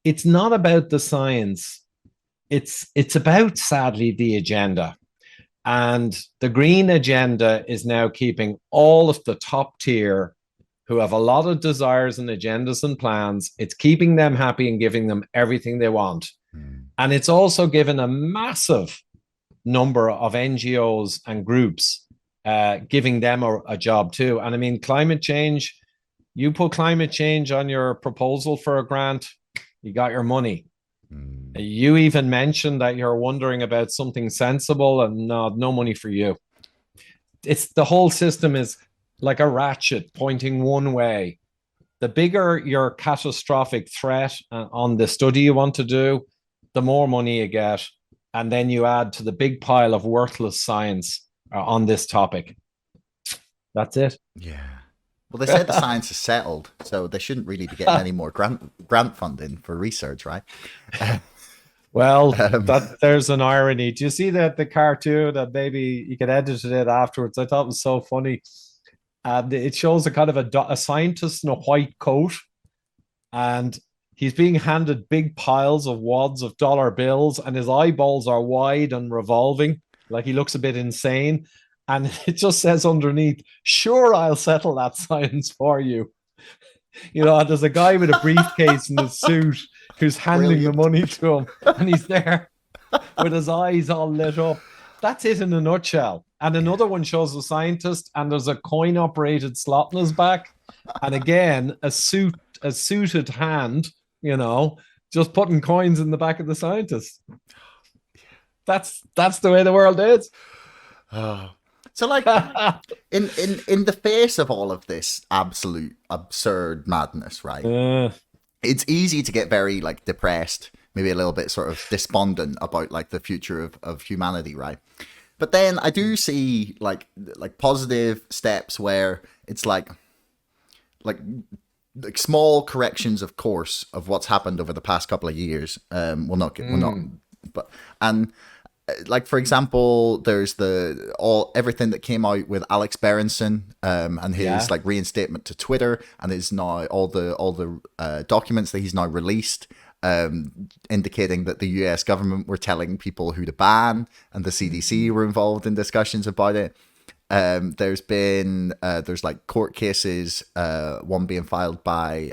It's not about the science. It's about, sadly, the agenda. And the green agenda is now keeping all of the top tier who have a lot of desires and agendas and plans. It's keeping them happy and giving them everything they want. And it's also given a massive number of NGOs and groups, giving them a job too. And I mean, climate change, you put climate change on your proposal for a grant, you got your money. You even mentioned that you're wondering about something sensible, and no money for you. It's the whole system is like a ratchet pointing one way. The bigger your catastrophic threat on the study you want to do, the more money you get. And then you add to the big pile of worthless science on this topic. That's it. Yeah. Well, they said the science is settled, so they shouldn't really be getting any more grant funding for research, right? Well, there's an irony. Do you see that the cartoon that maybe you could edit it afterwards? I thought it was so funny. It shows a kind of a scientist in a white coat, and he's being handed big piles of wads of dollar bills, and his eyeballs are wide and revolving, like he looks a bit insane. And it just says underneath, sure, I'll settle that science for you. You know, there's a guy with a briefcase and a suit who's handing the money to him, and he's there with his eyes all lit up. That's it in a nutshell. And another one shows a scientist, and there's a coin-operated slot in his back, and again, a suited hand, you know, just putting coins in the back of the scientist. That's the way the world is. So, like, in the face of all of this absolute absurd madness, right? It's easy to get very, like, depressed, maybe a little bit sort of despondent about, like, the future of humanity, right? But then I do see like positive steps where it's like small corrections, of course, of what's happened over the past couple of years. Like, for example, there's everything that came out with Alex Berenson and his like reinstatement to Twitter, and is now all the documents that he's now released, indicating that the US government were telling people who to ban, and the CDC were involved in discussions about it. There's been there's like court cases, one being filed by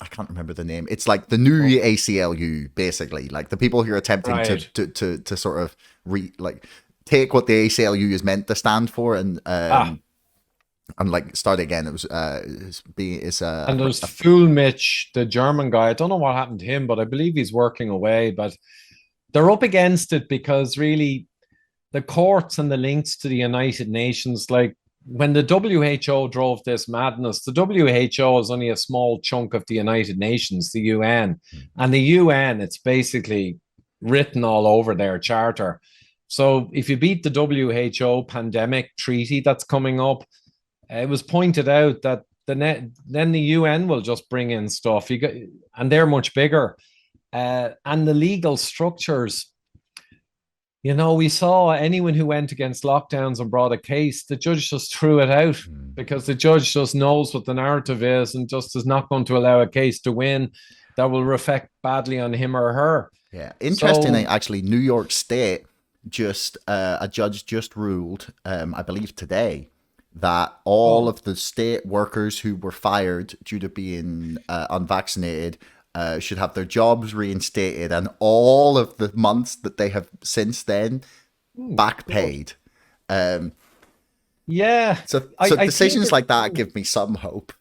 I can't remember the name. It's like the new ACLU, basically, like the people who are attempting to sort of take what the ACLU is meant to stand for and And like start again. It was And there's Fool Mitch, the German guy. I don't know what happened to him, but I believe he's working away. But they're up against it because really the courts and the links to the United Nations, like when the WHO drove this madness, the WHO is only a small chunk of the United Nations, the UN. And the UN, it's basically written all over their charter. So if you beat the WHO pandemic treaty that's coming up, it was pointed out that then the UN will just bring in stuff. And they're much bigger. And the legal structures, you know, we saw anyone who went against lockdowns and brought a case, the judge just threw it out because the judge just knows what the narrative is and just is not going to allow a case to win that will reflect badly on him or her. Yeah, interestingly, actually, New York State a judge just ruled, I believe today, that all of the state workers who were fired due to being unvaccinated should have their jobs reinstated, and all of the months that they have since then back paid. Yeah. So decisions like that give me some hope.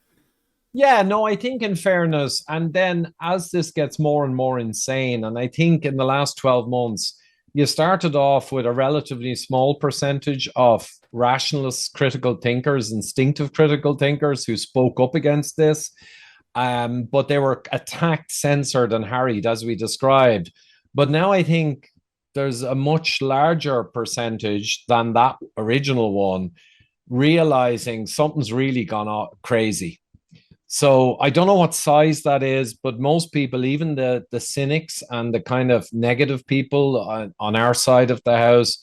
Yeah, no, I think in fairness, and then as this gets more and more insane, and I think in the last 12 months, you started off with a relatively small percentage of rationalist critical thinkers, instinctive critical thinkers who spoke up against this. But they were attacked, censored, and harried, as we described. But now I think there's a much larger percentage than that original one realizing something's really gone crazy. So I don't know what size that is, but most people, even the cynics and the kind of negative people on our side of the house,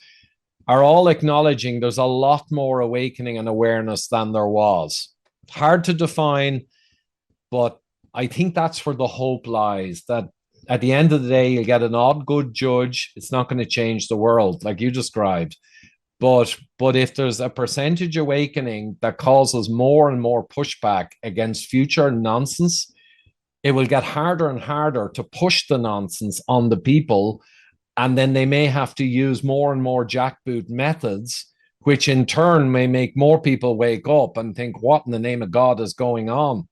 are all acknowledging there's a lot more awakening and awareness than there was. Hard to define, but I think that's where the hope lies, that at the end of the day, you'll get an odd good judge. It's not going to change the world like you described. But if there's a percentage awakening that causes more and more pushback against future nonsense, it will get harder and harder to push the nonsense on the people. And then they may have to use more and more jackboot methods, which in turn may make more people wake up and think, what in the name of God is going on?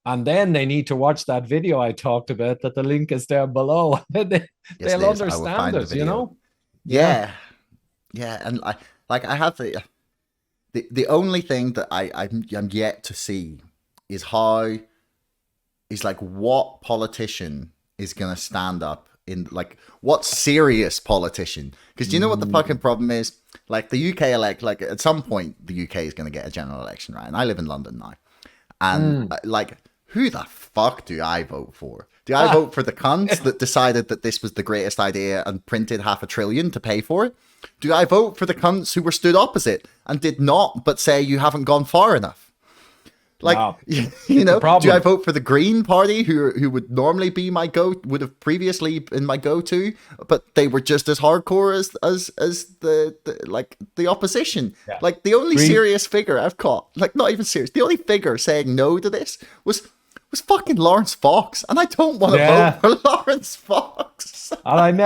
And then they need to watch that video I talked about, that the link is down below. They'll understand it, you know? Yeah. Yeah, and I have the only thing that I'm yet to see is what politician is gonna stand up in, like, what serious politician? Because do you know what the fucking problem is? Like the UK like at some point the UK is gonna get a general election, right? And I live in London now, and like, who the fuck do I vote for? Do I vote for the cunts that decided that this was the greatest idea and printed $500 billion to pay for it? Do I vote for the cunts who were stood opposite and did not, but say you haven't gone far enough? Like, wow. You know, do I vote for the Green Party who would normally be would have previously been my go-to, but they were just as hardcore as the opposition? Yeah. Like, the only serious figure I've caught, like, not even serious, the only figure saying no to this was fucking Lawrence Fox, and I don't want to vote for Lawrence Fox. And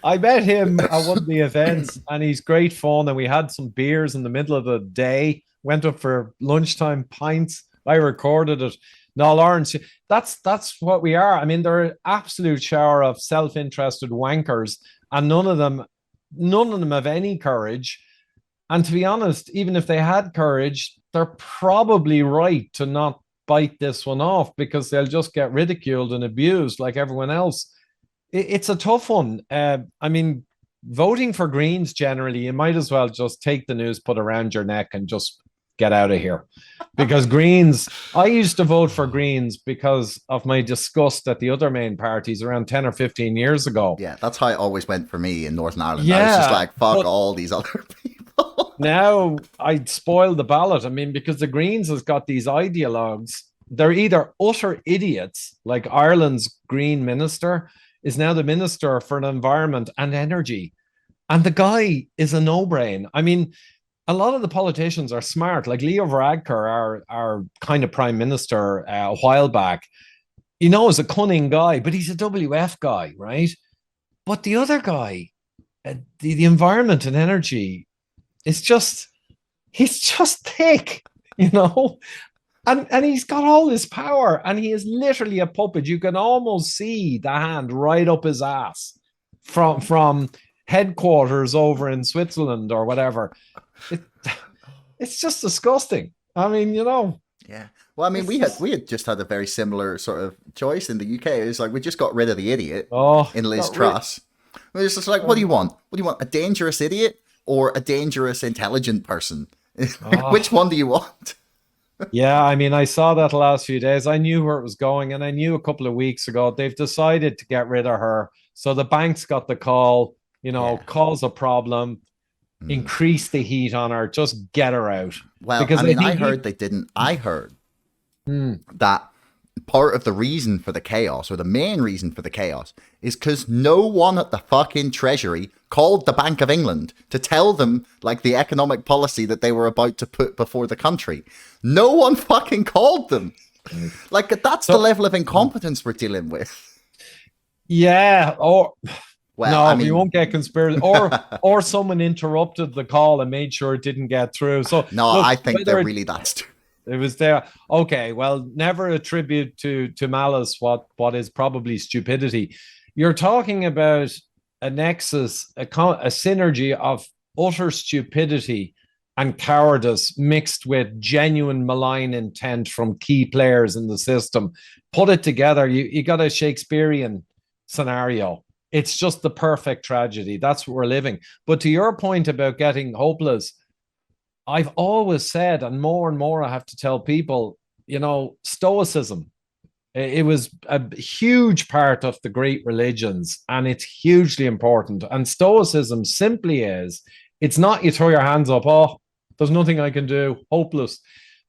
I met him at one of the events, and he's great fun, and we had some beers in the middle of the day, went up for lunchtime pints. I recorded it. No, Lawrence, that's what we are. I mean, they're an absolute shower of self-interested wankers, and none of them have any courage. And to be honest, even if they had courage, they're probably right to not bite this one off, because they'll just get ridiculed and abused like everyone else. It's a tough one. I mean, voting for Greens generally, you might as well just take the news, put around your neck, and just get out of here. Because Greens, I used to vote for Greens because of my disgust at the other main parties around 10 or 15 years ago. Yeah, that's how it always went for me in Northern Ireland. Yeah, I was just like, fuck all these other people. Now I'd spoil the ballot. I mean, because the Greens has got these ideologues. They're either utter idiots, like Ireland's Green Minister is now the Minister for the Environment and Energy. And the guy is a no-brain. I mean, a lot of the politicians are smart. Like Leo Varadkar, our kind of Prime Minister a while back, you know, is a cunning guy, but he's a WF guy, right? But the other guy, the Environment and Energy, he's just thick. you know? And he's got all this power, and he is literally a puppet. You can almost see the hand right up his ass from headquarters over in Switzerland or whatever. It's just disgusting. I mean, Yeah. Well, I mean, we had just had a very similar sort of choice in the UK. It was like we just got rid of the idiot in Liz Truss. It was just like, what do you want? What do you want? A dangerous idiot or a dangerous intelligent person? Which one do you want? Yeah, I mean, I saw that the last few days. I knew where it was going, and I knew a couple of weeks ago they've decided to get rid of her. So the banks got the call, cause a problem, increase the heat on her, just get her out. Well, because I heard they didn't. I heard that part of the reason for the chaos, or the main reason for the chaos, is because no one at the fucking Treasury called the Bank of England to tell them, like, the economic policy that they were about to put before the country. No one fucking called them. Like, that's the level of incompetence we're dealing with. Yeah, well, no, I mean, we won't get conspiracy. Or someone interrupted the call and made sure it didn't get through. So no, look, I think they're really that's. It was there. Okay, well, never attribute to malice what is probably stupidity. You're talking about a nexus, a synergy of utter stupidity and cowardice mixed with genuine malign intent from key players in the system. Put it together, you got a Shakespearean scenario. It's just the perfect tragedy. That's what we're living. But to your point about getting hopeless, I've always said, and more I have to tell people, Stoicism. It was a huge part of the great religions, and it's hugely important. And Stoicism simply is, it's not you throw your hands up, oh, there's nothing I can do, hopeless.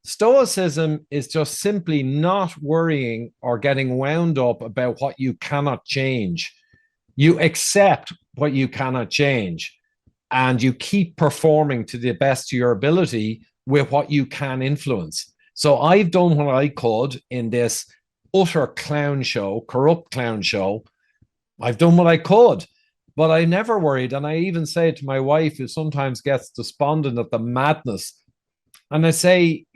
Stoicism is just simply not worrying or getting wound up about what you cannot change. You accept what you cannot change, and you keep performing to the best of your ability with what you can influence. So I've done what I could in this utter clown show, corrupt clown show. I've done what I could, but I never worried. And I even say to my wife, who sometimes gets despondent at the madness, and I say,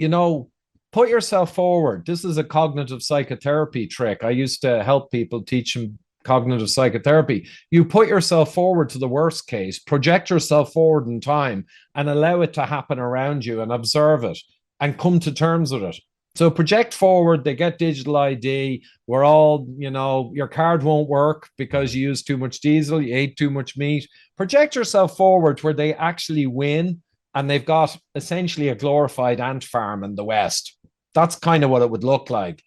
put yourself forward. This is a cognitive psychotherapy trick. I used to help people, teach them cognitive psychotherapy. You put yourself forward to the worst case, project yourself forward in time, and allow it to happen around you and observe it and come to terms with it. So project forward, they get digital ID. We're all, your card won't work because you used too much diesel, you ate too much meat. Project yourself forward where they actually win, and they've got essentially a glorified ant farm in the West. That's kind of what it would look like.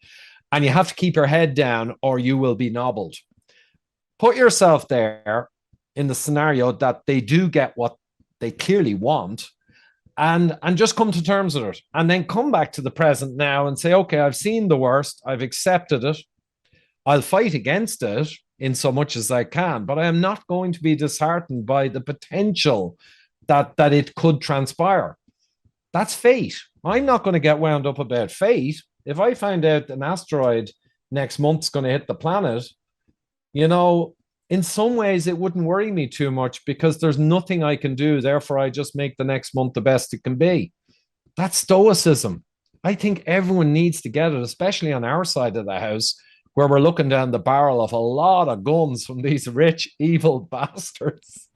And you have to keep your head down or you will be nobbled. Put yourself there in the scenario that they do get what they clearly want, and just come to terms with it, and then come back to the present now and say, okay, I've seen the worst, I've accepted it, I'll fight against it in so much as I can, but I am not going to be disheartened by the potential that it could transpire. That's fate. I'm not going to get wound up about fate. If I find out an asteroid next month is going to hit the planet, in some ways it wouldn't worry me too much because there's nothing I can do. Therefore, I just make the next month the best it can be. That's Stoicism. I think everyone needs to get it, especially on our side of the house, where we're looking down the barrel of a lot of guns from these rich, evil bastards.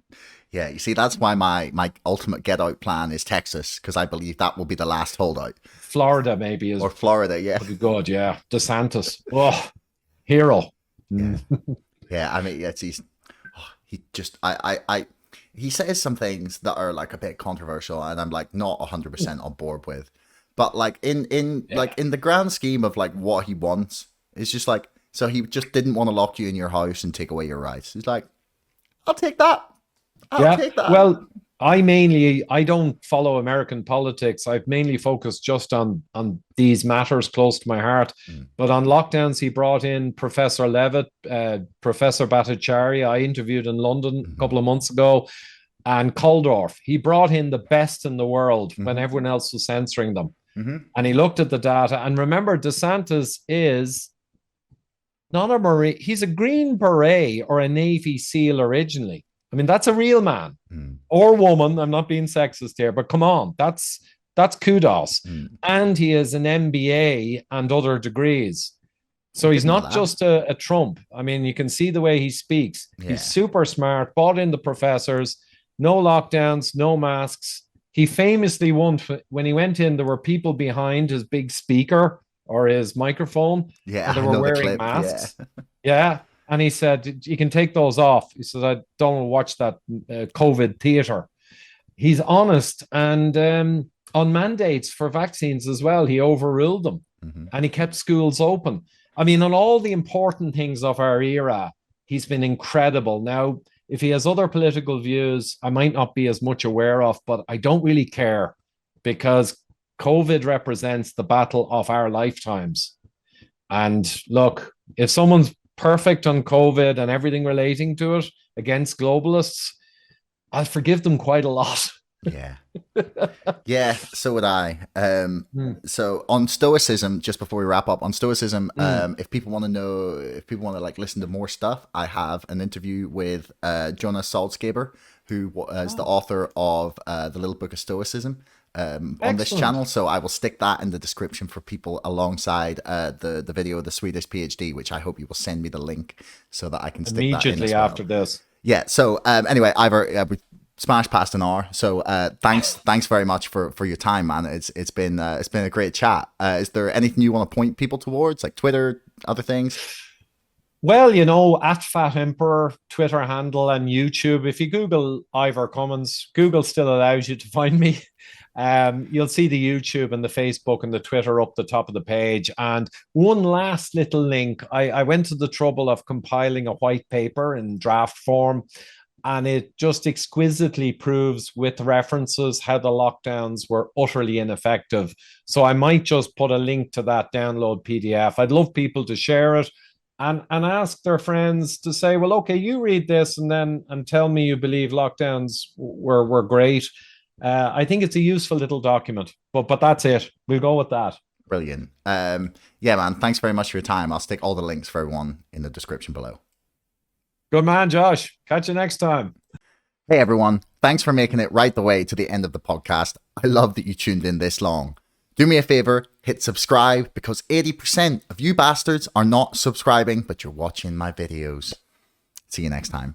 Yeah, you see, that's why my ultimate get out plan is Texas, because I believe that will be the last holdout. Florida, maybe. Or Florida, yeah. Would be good, yeah. DeSantis. Oh, hero. Yeah. Yeah, I mean, he says some things that are like a bit controversial, and I'm like not 100% on board with. But like in the grand scheme of like what he wants, it's just like, so he just didn't want to lock you in your house and take away your rights. He's like, I'll take that. I'll take that. Well, I don't follow American politics. I've mainly focused just on these matters close to my heart. But on lockdowns, he brought in Professor Levitt, Professor Bhattacharya. I interviewed in London a couple of months ago, and Kuldorf. He brought in the best in the world when everyone else was censoring them. And he looked at the data. And remember, DeSantis is not a Marine. He's a Green Beret or a Navy SEAL originally. I mean, that's a real man or woman. I'm not being sexist here, but come on, that's That's kudos. And he has an MBA and other degrees. So he's not just a Trump. I mean, you can see the way he speaks. Yeah. He's super smart, bought in the professors, no lockdowns, no masks. He famously when he went in, there were people behind his big speaker or his microphone. Yeah, and they were wearing masks. Yeah. And he said, you can take those off. He said, I don't watch that COVID theater. He's honest. And on mandates for vaccines as well, he overruled them. And he kept schools open. I mean, on all the important things of our era, he's been incredible. Now, if he has other political views, I might not be as much aware of, but I don't really care, because COVID represents the battle of our lifetimes. And look, if someone's perfect on COVID and everything relating to it against globalists, I'll forgive them quite a lot. Yeah. Yeah, so would I. So on Stoicism, just before we wrap up, on Stoicism, if people want to like listen to more stuff, I have an interview with Jonas Salzgeber, who is the author of the Little Book of Stoicism, on this channel. So I will stick that in the description for people alongside the video of the Swedish PhD, which I hope you will send me the link so that I can stick that in immediately as well. After this. Yeah. So anyway, Ivor, we smashed past an hour. So thanks very much for your time, man. It's been a great chat. Is there anything you want to point people towards, like Twitter, other things? Well, you know, @FatEmperor, Twitter handle, and YouTube. If you Google Ivor Cummins, Google still allows you to find me. You'll see the YouTube and the Facebook and the Twitter up the top of the page. And one last little link. I went to the trouble of compiling a white paper in draft form, and it just exquisitely proves with references how the lockdowns were utterly ineffective. So I might just put a link to that download PDF. I'd love people to share it and ask their friends to say, well, okay, you read this and tell me you believe lockdowns were great. I think it's a useful little document, but that's it. We'll go with that. Brilliant. Yeah, man. Thanks very much for your time. I'll stick all the links for everyone in the description below. Good man, Josh. Catch you next time. Hey, everyone. Thanks for making it right the way to the end of the podcast. I love that you tuned in this long. Do me a favor, hit subscribe, because 80% of you bastards are not subscribing, but you're watching my videos. See you next time.